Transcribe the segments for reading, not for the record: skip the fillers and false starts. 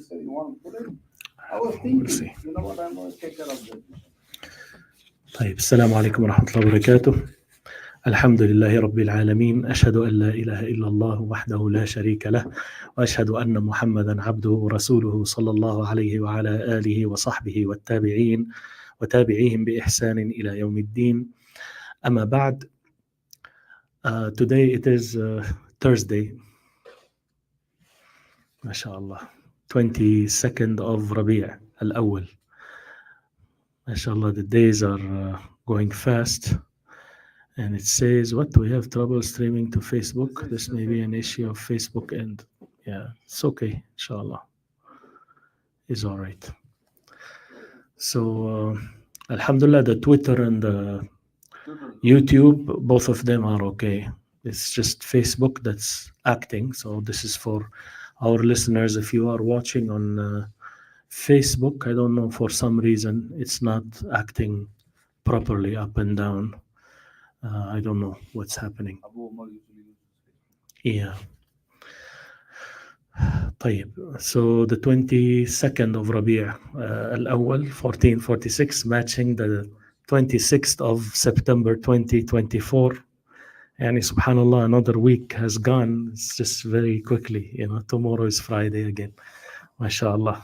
say you want to put in. I was thinking, you know what, I'm going to take care of that. طيب السلام عليكم ورحمة الله وبركاته. الحمد لله رب العالمين، أشهد أن لا إله إلا الله وحده لا شريك له، وأشهد أن محمدا عبده ورسوله صلى الله عليه وعلى آله وصحبه والتابعين وتابعيهم بإحسان إلى يوم الدين. أما بعد, today it is Thursday, ما شاء الله, 22nd of Rabi'ul-Awwal. ما شاء الله, the days are going fast. And it says, what, we have trouble streaming to Facebook. This may be an issue of Facebook, and yeah, it's okay, inshallah. It's all right. So, alhamdulillah, the Twitter and the YouTube, both of them are okay. It's just Facebook that's acting. So this is for our listeners. If you are watching on Facebook, I don't know, for some reason, it's not acting properly up and down. I don't know what's happening. Yeah. طيب. So the 22nd of Rabi'ul-Awwal, 1446, matching the 26th of September 2024. And subhanallah, another week has gone. It's just very quickly. You know, tomorrow is Friday again. MashaAllah.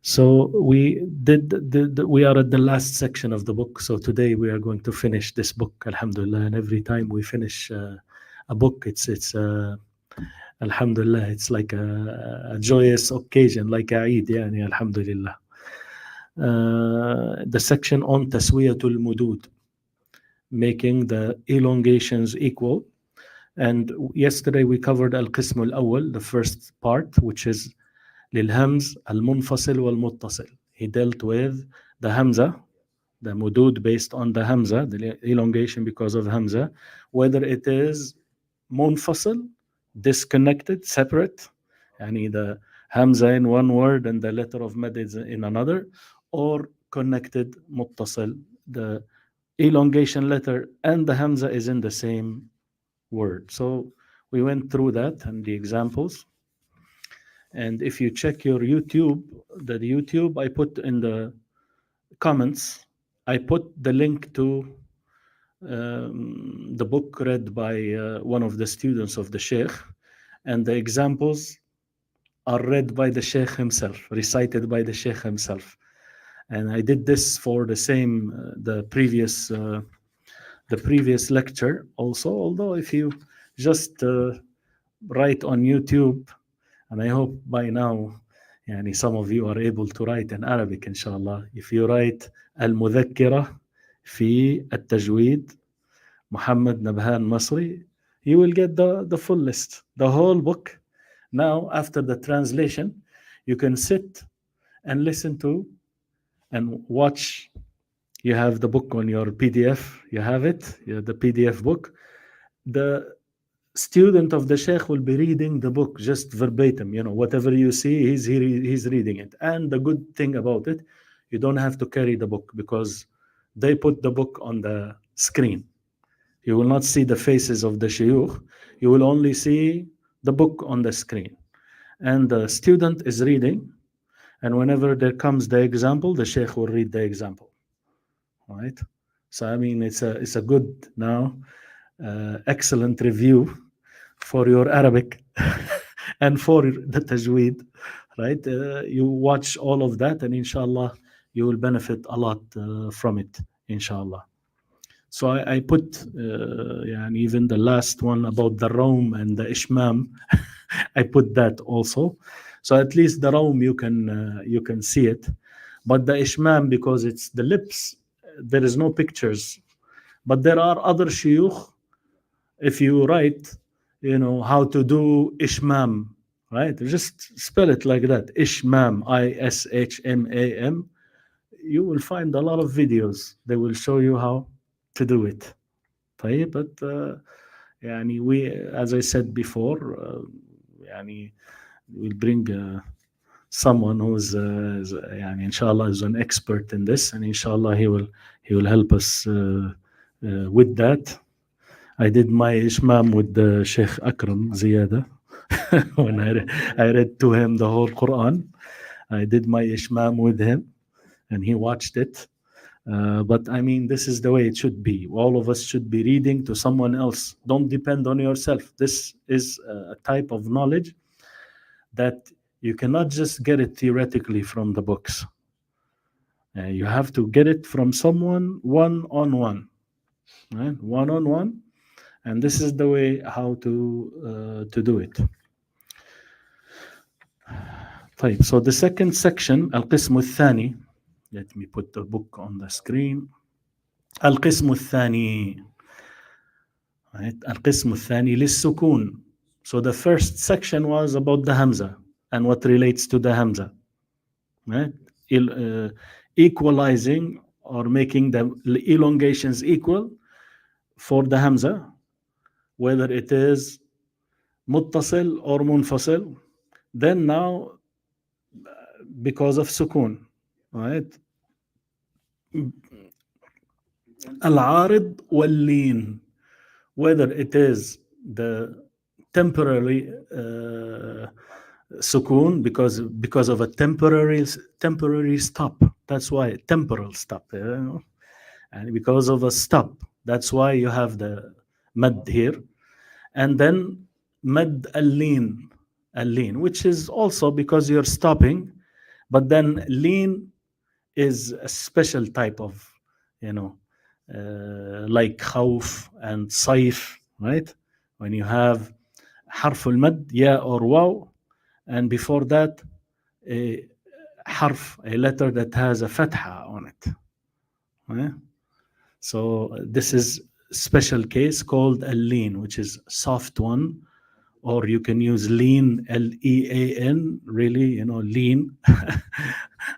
So we are at the last section of the book. So today we are going to finish this book, alhamdulillah. And every time we finish a book, it's alhamdulillah, it's like a joyous occasion, like Eid, yani, alhamdulillah. The section on Taswiyatul Mudud, making the elongations equal. And yesterday we covered Al-Qism Al-Awwal, the first part, which is للهمز المنفصل والمتصل. He dealt with the Hamza, the mudud based on the Hamza, the elongation because of Hamza, whether it is munfasil, disconnected, separate, yani the Hamza in one word and the letter of mad is in another, or connected, muttasil, the elongation letter and the Hamza is in the same word. So we went through that and the examples. And if you check your YouTube, the YouTube I put in the comments, I put the link to the book read by one of the students of the Sheikh, and the examples are read by the Sheikh himself, recited by the Sheikh himself. And I did this for the same, the previous lecture also, although if you just write on YouTube, and I hope by now, yani, some of you are able to write in Arabic, inshallah. If you write Al-Mudhakkirah fi التجويد Muhammad Nabhan Masri, you will get the full list, the whole book. Now, after the translation, you can sit and listen to and watch. You have the book on your PDF. You have it, the PDF book. The student of the Sheikh will be reading the book just verbatim, you know, whatever you see, he's reading it. And the good thing about it, you don't have to carry the book because they put the book on the screen. You will not see the faces of the shuyukh, you will only see the book on the screen. And the student is reading, and whenever there comes the example, the Sheikh will read the example. Right? So I mean, it's a good now, excellent review for your Arabic and for the Tajweed, right? You watch all of that and inshallah you will benefit a lot from it, inshallah. So I put and even the last one about the Raum and the Ishmam, I put that also. So at least the Raum you can see it, but the Ishmam, because it's the lips, there is no pictures. But there are other shuyukh, if you write, you know, how to do Ishmam, right? Just spell it like that, Ishmam, Ishmam. You will find a lot of videos. They will show you how to do it. But we, as I said before, we'll bring someone who's inshallah is an expert in this, and inshallah he will help us with that. I did my Ishmam with the Sheikh Akram Ziyada, when I read to him the whole Quran. I did my Ishmam with him, and he watched it. But I mean, this is the way it should be. All of us should be reading to someone else. Don't depend on yourself. This is a type of knowledge that you cannot just get it theoretically from the books. You have to get it from someone one-on-one, right? One-on-one, and this is the way how to do it. طيب, so the second section, القسم الثاني. Let me put the book on the screen. القسم الثاني. Right? القسم الثاني للسكون. So the first section was about the Hamza and what relates to the Hamza. Right? Equalizing or making the elongations equal for the Hamza, whether it is متصل or منفصل. Then now, because of sukun, right? العارض واللين, whether it is the temporary sukun because of a temporary stop. That's why temporal stop, and because of a stop, that's why you have the mad here, and then mad al-lin, which is also because you're stopping, but then lin is a special type of, like khawf and saif, right? When you have harf al-mad, ya or waw, and before that a harf, a letter that has a fatha on it. Right? So this is special case called al-lin, which is soft one, or you can use lean, L-E-A-N, really, lean.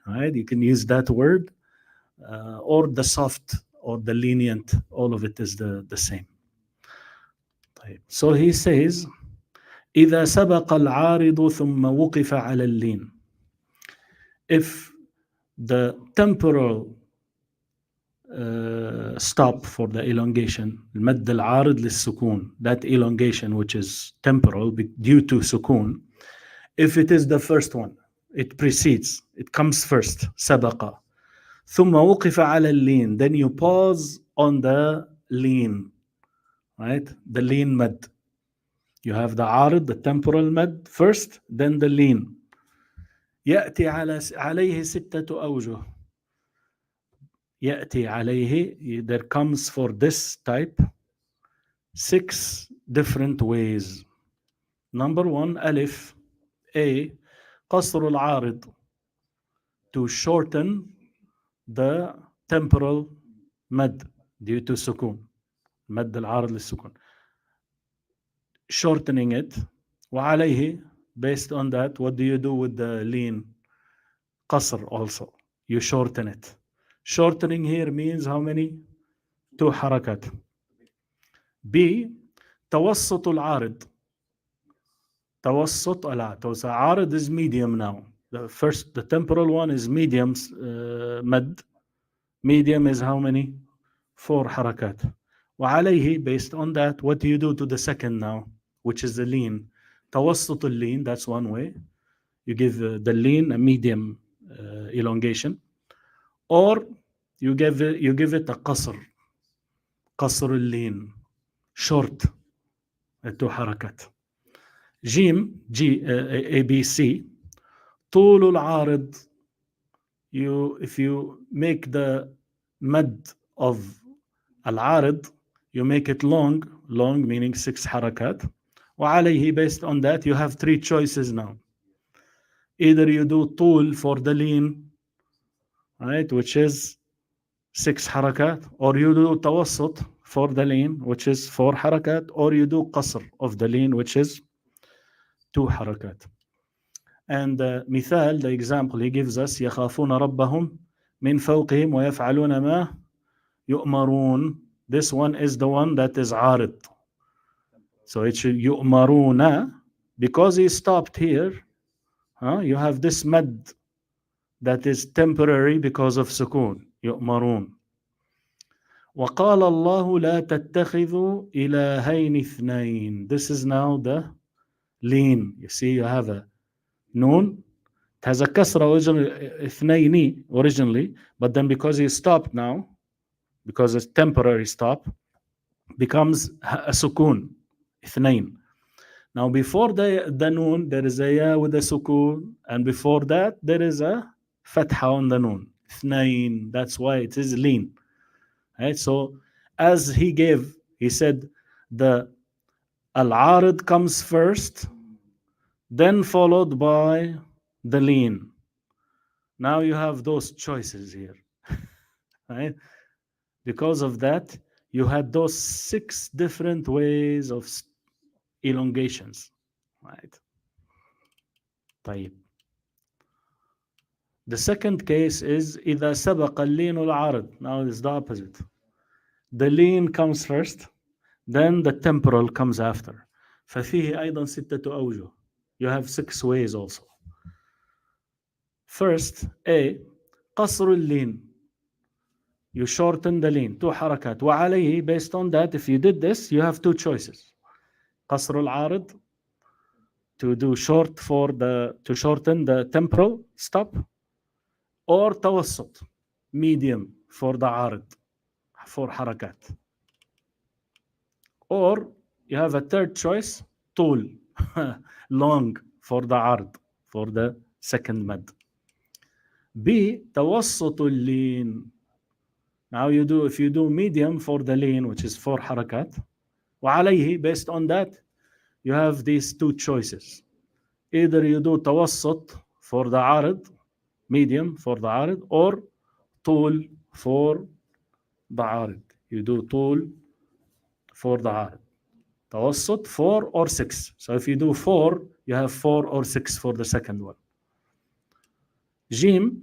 Right? You can use that word, or the soft or the lenient. All of it is the same. So he says, إذا سبق العارض ثم وقف على اللين. If the temporal stop for the elongation, المد العارض للسكون, that elongation which is temporal due to sukun, if it is the first one, it precedes, it comes first, سبق, ثم وقف على اللين, then you pause on the lean, right? The lean mad. You have the عارض, the temporal mad first, then the lean. يأتي عليه ستة أوجه. يأتي عليه, there comes for this type 6 different ways. Number 1, ألف, A, قصر العارض, to shorten the temporal mad due to sukun, مد العارض للسكون, shortening it. وعليه, based on that, what do you do with the lean? قصر also, you shorten it. Shortening here means how many? 2 حركات. B, توسط العارض. توسط العارض. So عارض is medium now. The temporal one is medium mad. Medium is how many? 4 حركات. وعليه, based on that, what do you do to the second now, which is the lean? توسط اللين, that's one way. You give the lean a medium elongation, or you give it a قصر. قصر اللين, short, 2 حركات. جيم, A, B, C, طول العارض. If you make the mad of العارض, you make it long meaning 6 حركات. وعليه, based on that, you have 3 choices now. Either you do طول for the lean, right, which is 6 حركات, or you do توسط for the lean, which is 4 حركات, or you do قصر of the lean, which is 2 حركات. And مثال, the example he gives us, يخافون ربهم من فوقهم ويفعلون ما يؤمرون. This one is the one that is عارض. So it should يؤمرون, because he stopped here, you have this mad that is temporary because of sukun, يؤمرون. وقال الله لا تتخذوا إلهين اثنين. This is now the lean. You see, you have a noon. It has a kasra originally, but then because you stopped now, because it's temporary stop, becomes a sukun, اثنين. Now before the noon, there is a ya with a sukun, and before that, there is a fatha on the noon. اثنين. That's why it is lean. Right? So as he said, the al-arid comes first, then followed by the lean. Now you have those choices here. Right? Because of that, you had those 6 different ways of elongations. Right? طيب. The second case is إذا سبق اللين العارض. Now it's the opposite. The lean comes first, then the temporal comes after. ففيه أيضا 6 أوجه. You have 6 ways also. First, A, قصر اللين. You shorten the lean, 2 حركات. وعليه, based on that, if you did this, you have 2 choices. قصر العارض, to shorten the temporal stop, or توسط, medium, for the عارض, 4 حركات. Or you have a third choice, طول, long, for the عرض, for the second mad. B, توسط اللين. Now if you do medium for the lean, which is 4 حركات, وعليه, based on that, you have these 2 choices. Either you do توسط for the عرض, medium for the عرض, or طول for the عرض. You do طول for the عرض. توسط 4 or 6. So if you do 4, you have 4 or 6 for the second one. جيم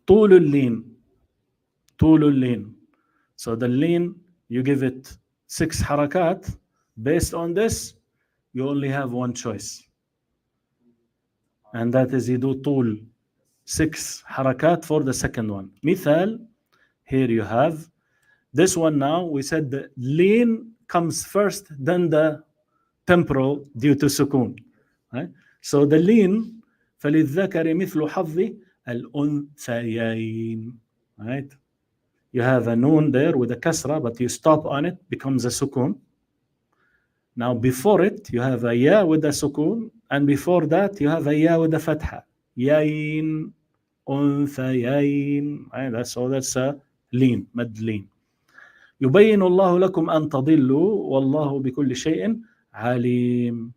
طول اللين. So the lean, you give it 6 حركات. Based on this, you only have one choice. And that is you do طول 6 حركات for the second one. مثال, here you have this one. Now we said the lean comes first, then the temporal due to sukun. Right? So the lean, فللذكر مثل حظ الأنثيين. Right? You have a noon there with a kasra, but you stop on it, becomes a sukun. Now before it, you have a ya with a sukun, and before that, you have a ya with a fatha. Yain, أنثيين. Right? That's a lean, mad lean. يبين الله لكم أن تضلوا والله بكل شيء عليم.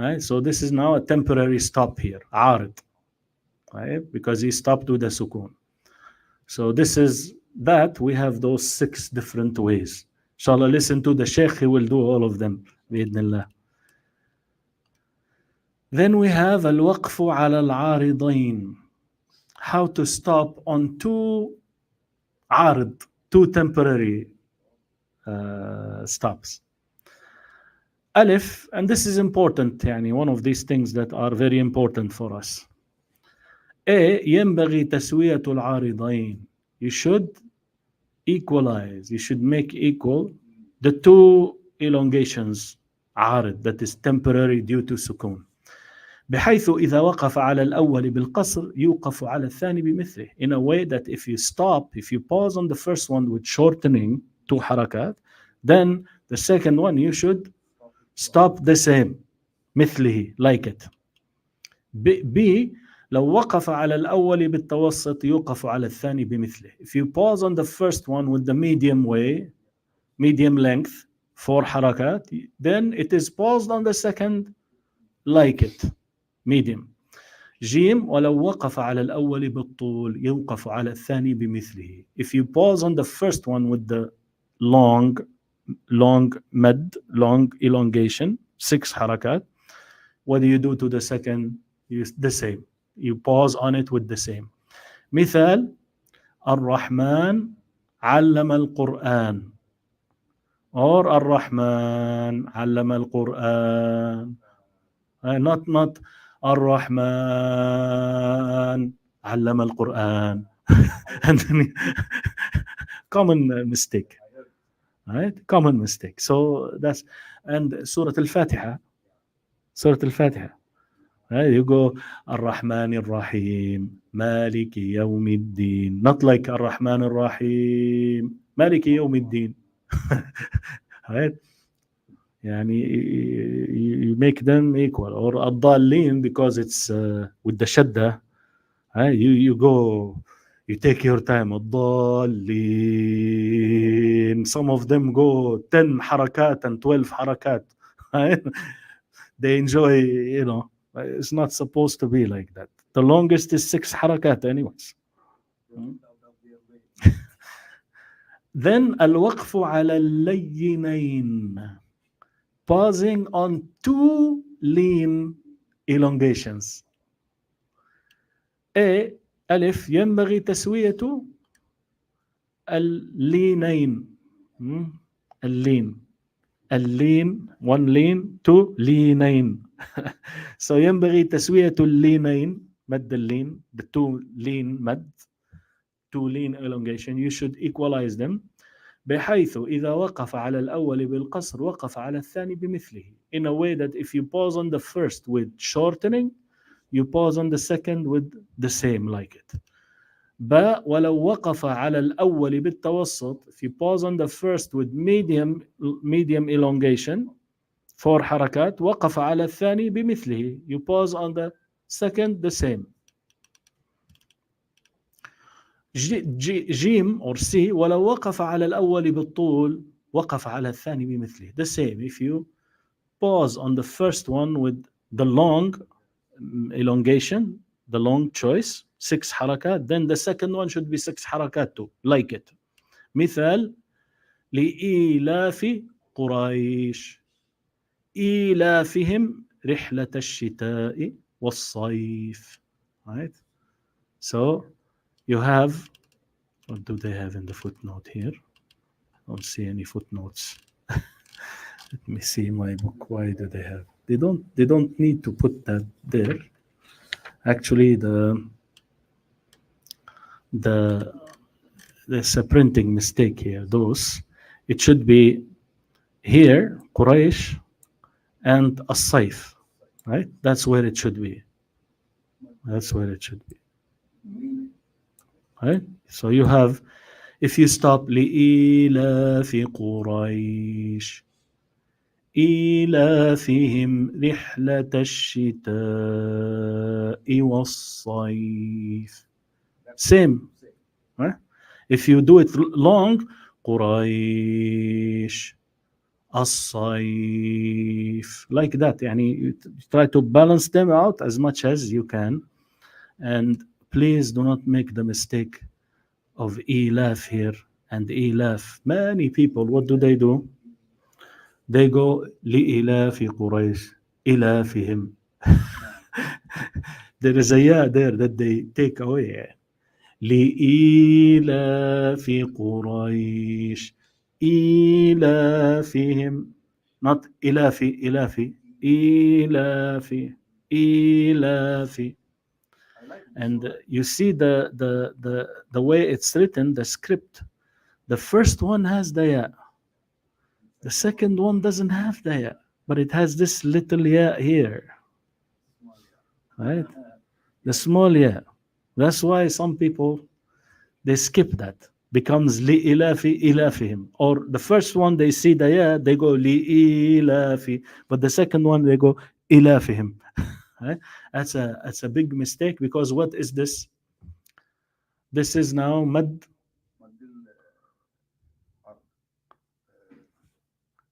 Right? So this is now a temporary stop here, عارض. Right? Because he stopped with the sukun. So this is that we have those 6 different ways. Inshallah, listen to the Sheikh, he will do all of them. بإذن الله. Then we have الوقف على العارضين. How to stop on 2 عارض, 2 temporary stops. Alif, and this is important, يعني one of these things that are very important for us. A, ينبغي تسوية العارضين. You should equalize, you should make equal the 2 elongations عارض, that is temporary due to سكون. بحيث إذا وقف على الأول بالقصر يوقف على الثاني بمثله. In a way that if you pause on the first one with shortening 2 حركات, then the second one you should stop the same, مثله, like it. B, لو وقف على الأول بالتوسط يوقف على الثاني بمثله. If you pause on the first one with the medium way, medium length, 4 حركات, then it is paused on the second like it, medium. جيم ولو وقف على الأول بالطول يوقف على الثاني بمثله. If you pause on the first one with the long mad, long elongation, 6 حركات, what do you do to the second? The same. You pause on it with the same. مثال الرحمن علم القرآن, or الرحمن علم القرآن. Not الرحمن علم القرآن. And then common mistake. Right? Common mistake. So that's, and Surah Al-Fatiha, سورة الفاتحة. You go الرحمن الرحيم مالك يوم الدين. Not like الرحمن الرحيم مالك يوم الدين. Right? يعني you make them equal. Or الضالين because it's with the shadda. You go, you take your time. الضالين. Some of them go 10 حركات and 12 حركات. They enjoy, you know. It's not supposed to be like that. The longest is 6 حركات anyways. Then الوقف على اللينين. Pausing on 2 lean elongations. A ألف ينبغي تسوية اللينين. اللين 1 lean 2 leanين. So ينبغي تسوية اللينين مد اللين the 2 lean مد 2 lean elongation. You should equalize them بحيث إذا وقف على الأول بالقصر وقف على الثاني بمثله. In a way that if you pause on the first with shortening, you pause on the second with the same like it. باء ولو وقف على الأول بالتوسط, if you pause on the first with medium elongation 4 حركات, وقف على الثاني بمثله, you pause on the second the same. جيم or C ولو وقف على الأول بالطول وقف على الثاني بمثله. The same. If you pause on the first one with the long elongation, the long choice 6 حركات, then the second one should be 6 حركات too, like it. مثال لإيلاف قريش إيلافهم رحلة الشتاء والصيف. Right? So you have, what do they have in the footnote here? I don't see any footnotes. Let me see my book. Why do they have? They don't need to put that there. Actually, there's a printing mistake here. It should be here, Quraysh and As-Sayf. Right? That's where it should be. That's where it should be. Right? So you have, if you stop لإيلاف قريش إيلافهم رحلة الشتاء والصيف. Same. Right? If you do it long, قريش الصيف, like that. يعني you try to balance them out as much as you can. And please do not make the mistake of إيلاف here and إيلاف. Many people, what do? They go لإيلاف قريش إيلافهم. There is a ya there that they take away. لإيلاف قريش إيلافهم, not إلافي إيلافي. And you see the way it's written, the script. The first one has the ya. The second one doesn't have the ya, but it has this little ya here. Right? The small ya. That's why some people, they skip that. Becomes لإلاف إلافهم. Or the first one, they see the ya, they go لإلاف. But the second one, they go إلافهم. Right? That's a big mistake, because what is this? This is now mad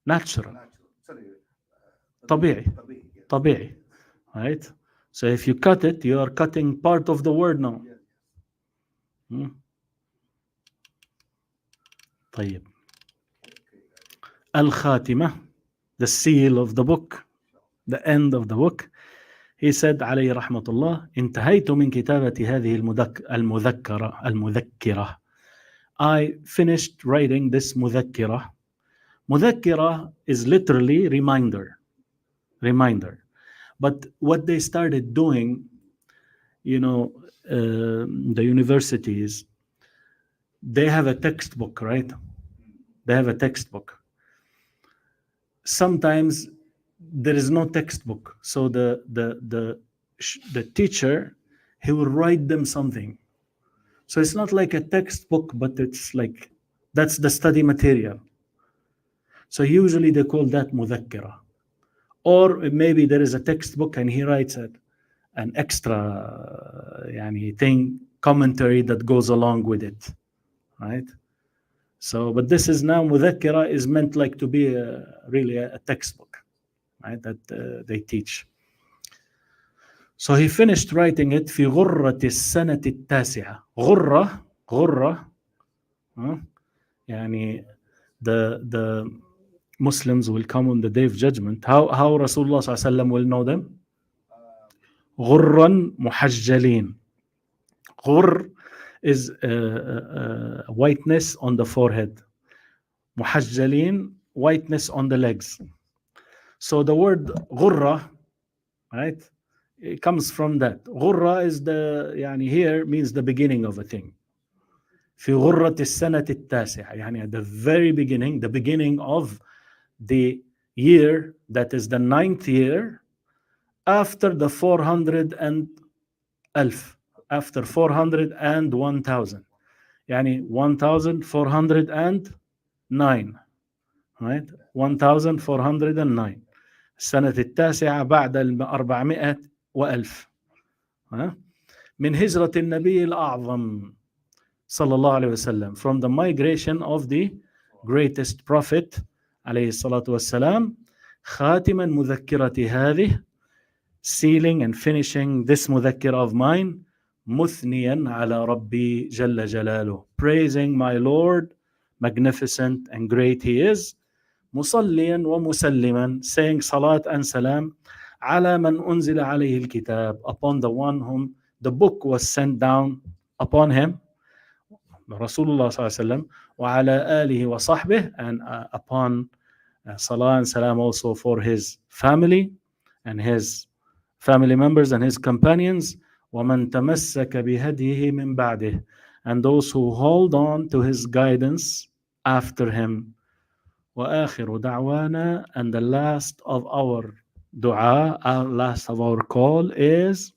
natural. طبيعي. Right? So if you cut it, you are cutting part of the word now. طيب. الخاتمة, the seal of the book, the end of the book. He said عليه رحمة الله: انتهيت من كتابة هذه المذكرة. I finished writing this مذكرة. مذكرة is literally reminder. But what they started doing, the universities, they have a textbook, right? They have a textbook. Sometimes there is no textbook. So the teacher, he will write them something. So it's not like a textbook, but it's like, that's the study material. So usually they call that مذكرة. Or maybe there is a textbook and he writes an extra commentary that goes along with it, right? So, but this is now مذكرة is meant like to be really a textbook, right? That they teach. So he finished writing it في غرة السنة التاسعة. غرة the Muslims will come on the day of judgment. How Rasulullah sallallahu alaihi wasallam will know them? غرًا محجلين. غر is whiteness on the forehead. محجلين, whiteness on the legs. So the word غرة, right? It comes from that. غرة is here means the beginning of a thing. في غرة السنة التاسعة, at the very beginning, the beginning of the year, that is the 9th year, after the 400 and ألف, after 400 and 1000, 1409, right? 1409. السنة التاسعة بعد 400 وألف من هجرة النبي الأعظم صلى الله عليه وسلم, from the migration of the greatest prophet عليه الصلاة والسلام. خاتما مذكرة هذه, sealing and finishing this مذكرة of mine. مثنيا على ربي جل جلاله, praising my Lord, magnificent and great he is. مصليا ومسلما, saying salat and salam. على من أنزل عليه الكتاب, upon the one whom the book was sent down upon him, Rasulullah sallallahu alaihi wasallam. وعلى آله وصحبه, and upon salah and salam also for his family and his family members and his companions. ومن تمسك بهديه من بعده, and those who hold on to his guidance after him. وآخر دعوانا, and the last of our dua, last of our call is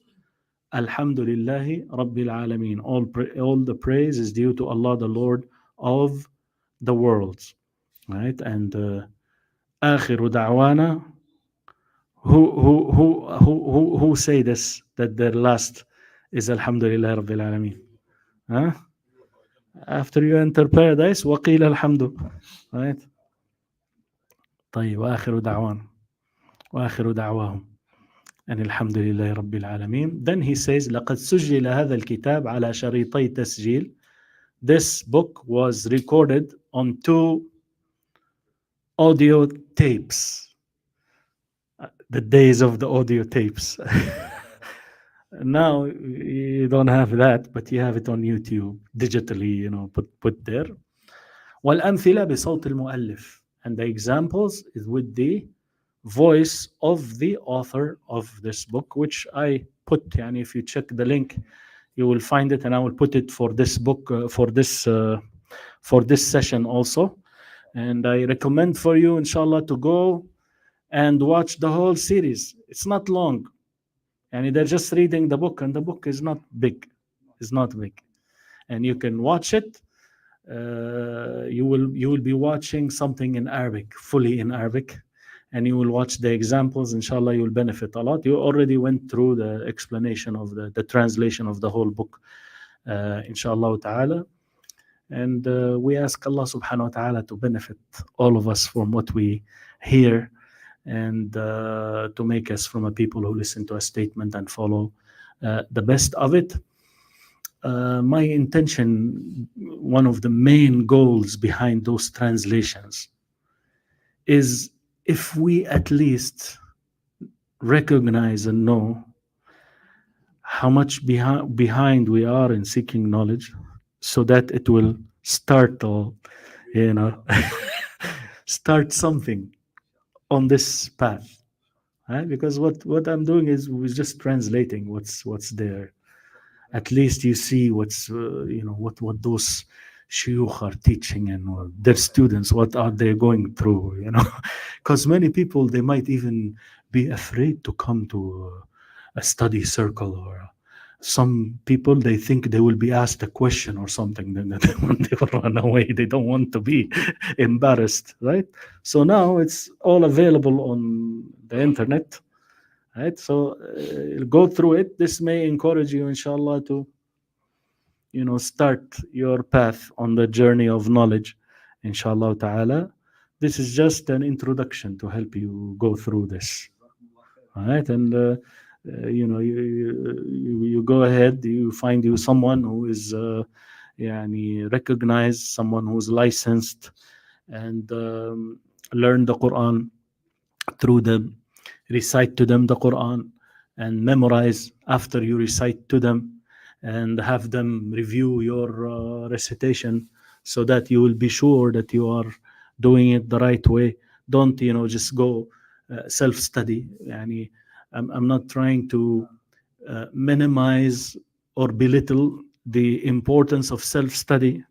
Alhamdulillahi Rabbil Alameen. All the praise is due to Allah, the Lord of the worlds. Right? And آخر دعوانا, who say this, that their last is Alhamdulillahi Rabbil Alameen? Huh? After you enter paradise, وقيل الحمد. Right? طيب, وآخر دعواهم أن الحمد لله رب العالمين. Then he says لقد سجل هذا الكتاب على شريطي تسجيل. This book was recorded on 2 audio tapes. The days of the audio tapes. Now you don't have that, but you have it on YouTube digitally, put there. والأمثلة بصوت المؤلف, and the examples is with the voice of the author of this book, which I put, if you check the link you will find it, and I will put it for this book, for this session also. And I recommend for you, inshallah, to go and watch the whole series. It's not long, and they're just reading the book, and the book is not big. And you can watch it. You will be watching something in Arabic, fully in Arabic, and you will watch the examples. Inshallah, you will benefit a lot. You already went through the explanation of the translation of the whole book, inshallah ta'ala. And we ask Allah subhanahu wa ta'ala to benefit all of us from what we hear, and to make us from a people who listen to a statement and follow the best of it. My intention, one of the main goals behind those translations, is if we at least recognize and know how much behind we are in seeking knowledge, so that it will startle, start something on this path, right? Because what I'm doing is we're just translating what's there. At least you see what's what those shuyukh are teaching and their students, what are they going through, you know? Because many people, they might even be afraid to come to a study circle, or some people, they think they will be asked a question or something, then they will run away. They don't want to be embarrassed, right? So now it's all available on the internet, right? So go through it. This may encourage you, inshallah, to start your path on the journey of knowledge, inshallah ta'ala. This is just an introduction to help you go through this, right? And you go ahead, you find you someone who is recognized, someone who's licensed, and learn the Quran through them, recite to them the Quran, and memorize after you recite to them, and have them review your recitation, so that you will be sure that you are doing it the right way. Don't just go self-study. I'm not trying to minimize or belittle the importance of self-study.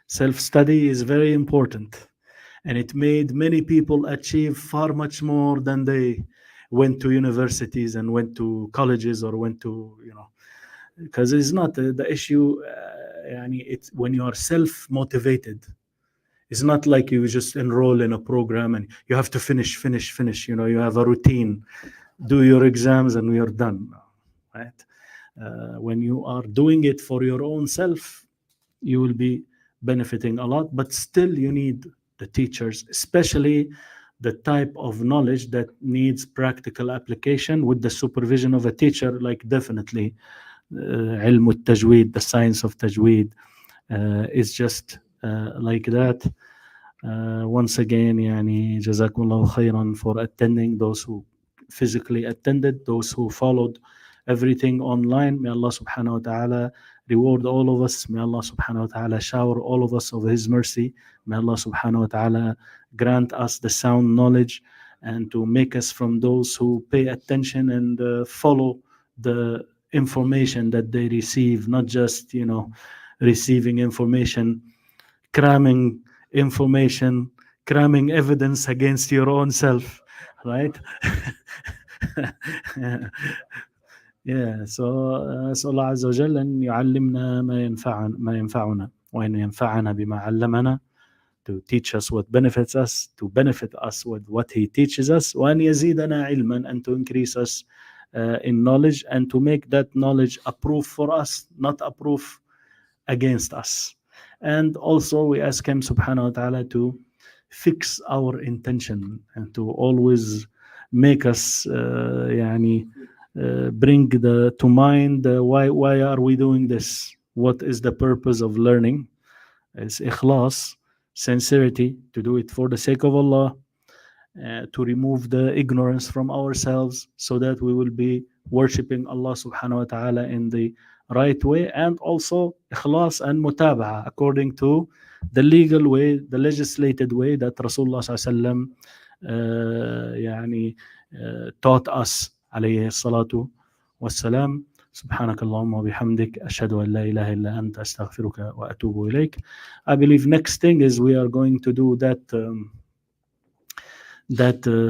Self-study is very important, and it made many people achieve far much more than they went to universities and went to colleges or went to, because it's not the issue. It's when you are self-motivated. It's not like you just enroll in a program and you have to finish. You have a routine. Do your exams and we are done, right? When you are doing it for your own self, you will be benefiting a lot, but still you need the teachers, especially the type of knowledge that needs practical application with the supervision of a teacher, like definitely Al-Tajweed, the science of Tajweed, is just like that. Once again, Jazakumullahu khairan for attending, those who physically attended, those who followed everything online. May Allah subhanahu wa ta'ala reward all of us. May Allah subhanahu wa ta'ala shower all of us of His mercy. May Allah subhanahu wa ta'ala grant us the sound knowledge, and to make us from those who pay attention and follow the information that they receive, not just receiving information, cramming information, cramming evidence against your own self, right? So أسأل الله عز وجل أن يعلمنا ما ينفعنا وأن ينفعنا بما علمنا, to teach us what benefits us, to benefit us with what He teaches us, وأن يزيدنا علما, and to increase us in knowledge, and to make that knowledge a proof for us, not a proof against us. And also we ask Him subhanahu wa ta'ala to fix our intention, and to always make us bring to mind why are we doing this, what is the purpose of learning. It's ikhlas, sincerity, to do it for the sake of Allah, to remove the ignorance from ourselves, so that we will be worshipping Allah subhanahu wa ta'ala in the right way, and also ikhlas and mutaba'a according to the legal way, the legislated way that Rasulullah sallallahu alaihi wasallam taught us, alayhi salatu wassalam. سبحانك اللهم وبحمدك أشهد أن لا إله إلا أنت أستغفرك وأتوب إليك. I believe next thing is we are going to do that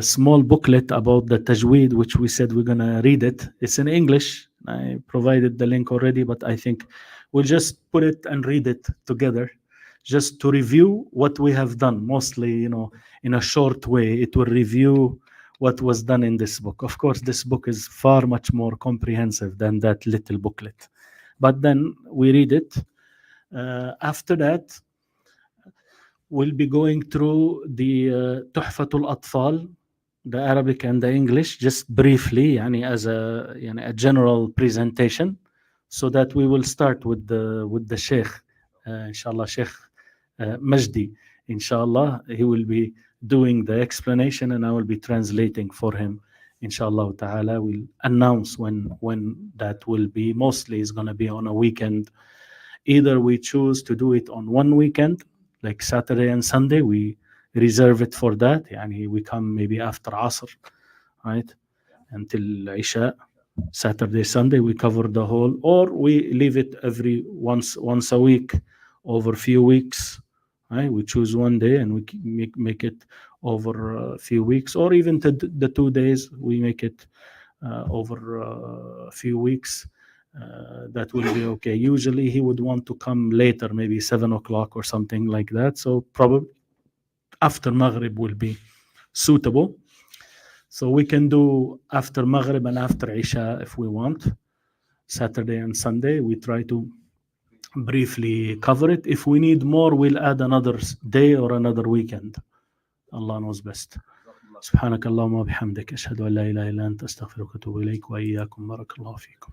small booklet about the Tajweed, which we said we're going to read it. It's in English. I provided the link already, but I think we'll just put it and read it together, just to review what we have done. Mostly, in a short way, it will review what was done in this book. Of course, this book is far much more comprehensive than that little booklet. But then we read it. After that, we'll be going through the Tuhfatul Atfal, the Arabic and the English, just briefly, as a general presentation, so that we will start with the Sheikh, inshallah, Sheikh Majdi. Inshallah, he will be doing the explanation and I will be translating for him. Inshallah ta'ala, we'll announce when that will be. Mostly it's going to be on a weekend. Either we choose to do it on one weekend, like Saturday and Sunday, we reserve it for that. We come maybe after Asr, right, until Isha. Saturday, Sunday, we cover the whole, or we leave it every once a week, over few weeks. Right? We choose one day and we make it over a few weeks, or even the 2 days we make it over a few weeks. That will be okay. Usually he would want to come later, maybe 7 o'clock or something like that. So probably after Maghrib will be suitable. So we can do after Maghrib and after Isha if we want. Saturday and Sunday, we try to briefly cover it. If we need more, we'll add another day or another weekend. Allah knows best. سبحانك اللهم وبحمدك أشهد أن لا إله إلا أنت أستغفرك وأتوب إليك وإياكم بارك الله فيكم.